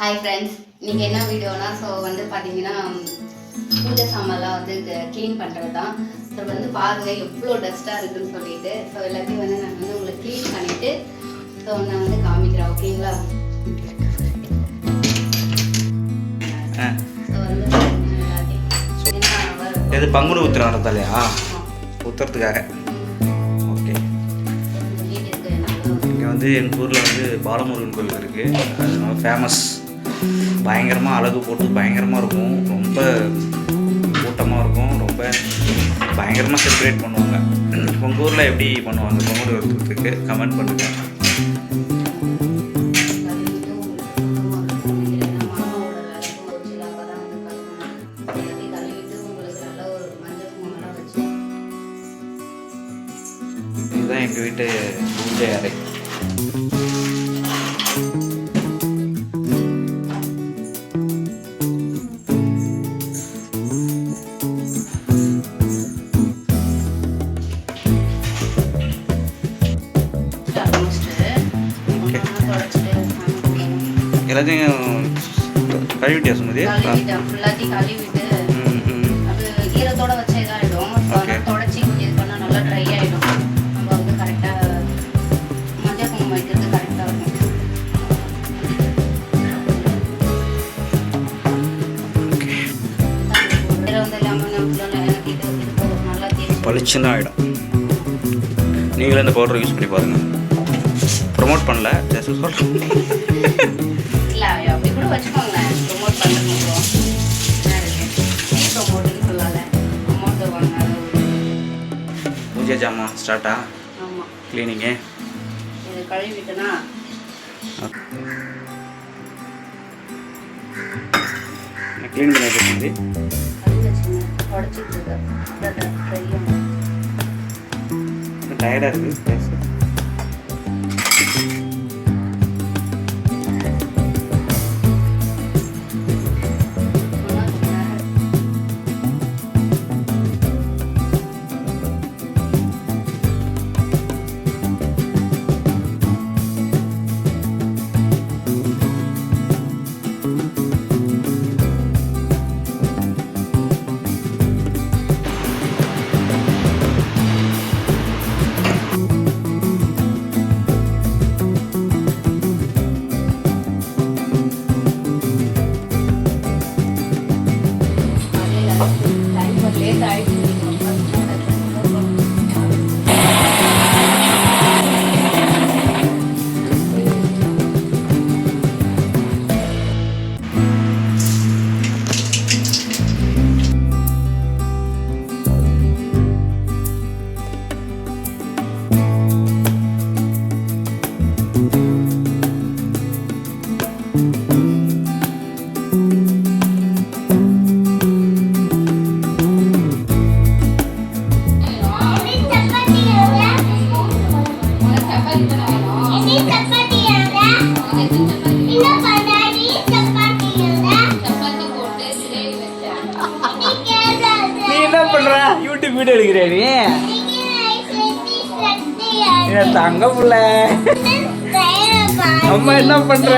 Hi friends, இன்றைக்கி என்ன வீடியோனா பார்த்தீங்கன்னா பூஜை சாமான்லாம் க்ளீன் பண்ணுறது தான். பாருங்கள் எவ்வளோ டஸ்ட்டாக இருக்குதுன்னு சொல்லிட்டு எல்லாத்தையும் நான் உங்களுக்கு க்ளீன் பண்ணிவிட்டு நான் காமிக்கிறேன். ஓகேங்களா? இது பங்குனி உத்திரம் வரதாலையா உத்தரத்துக்காக. ஓகே, இங்கே எங்கள் ஊரில் பாலமுருகன் கோவில் இருக்குது. அது ரொம்ப ஃபேமஸ். பயங்கரமாக அழகு போட்டு பயங்கரமாக இருக்கும். ரொம்ப கூட்டமாக இருக்கும். ரொம்ப பயங்கரமாக செலிப்ரேட் பண்ணுவாங்க. உங்கள் ஊரில் எப்படி பண்ணுவாங்க பங்குனி உத்திரத்துக்கு கமெண்ட் பண்ணுங்கள். இதுதான் எங்கள் வீட்டு பூஜை அறை. எல்லாத்தையும் கழுவிட்டியா சுமதி? ஃபுல்லாத்தையும் கழுவிட்டு அது ஈரத்தோட வச்சே தான் ஆகிடும். தொடச்சி கொஞ்சம் இது பண்ணால் நல்லா ட்ரை ஆகிடும். நம்ம கரெக்டாக மஞ்சள் குங்குமம் வைக்கிறது கரெக்டாக இருக்கும். எனக்கு இது நல்லா பளிச்சுன்னு ஆகிடும். நீங்களே இந்த பவுடரை யூஸ் பண்ணி பாருங்கள். ப்ரொமோட் பண்ணல, ஜஸ்ட் சொல்கிறேன். இல்லை, அப்படி கூட வச்சுக்கோங்களேன். ப்ரொமோட் பண்ணுறோம். ப்ரொமோட்டுன்னு சொல்லலை, அமௌண்ட் வாங்க. பூஜை ஜாமான் ஸ்டார்ட்டா? ஆமாம், க்ளீனிங்கு இது கழுவிட்டுனா க்ளீன் பண்ணி வச்சுருந்தது உடச்சிட்டு டயர்டாக இருக்குது. யூடியூப் வீடியோ எடுக்கிறேன். நீ தங்க புள்ள. அம்மா என்ன பண்ற?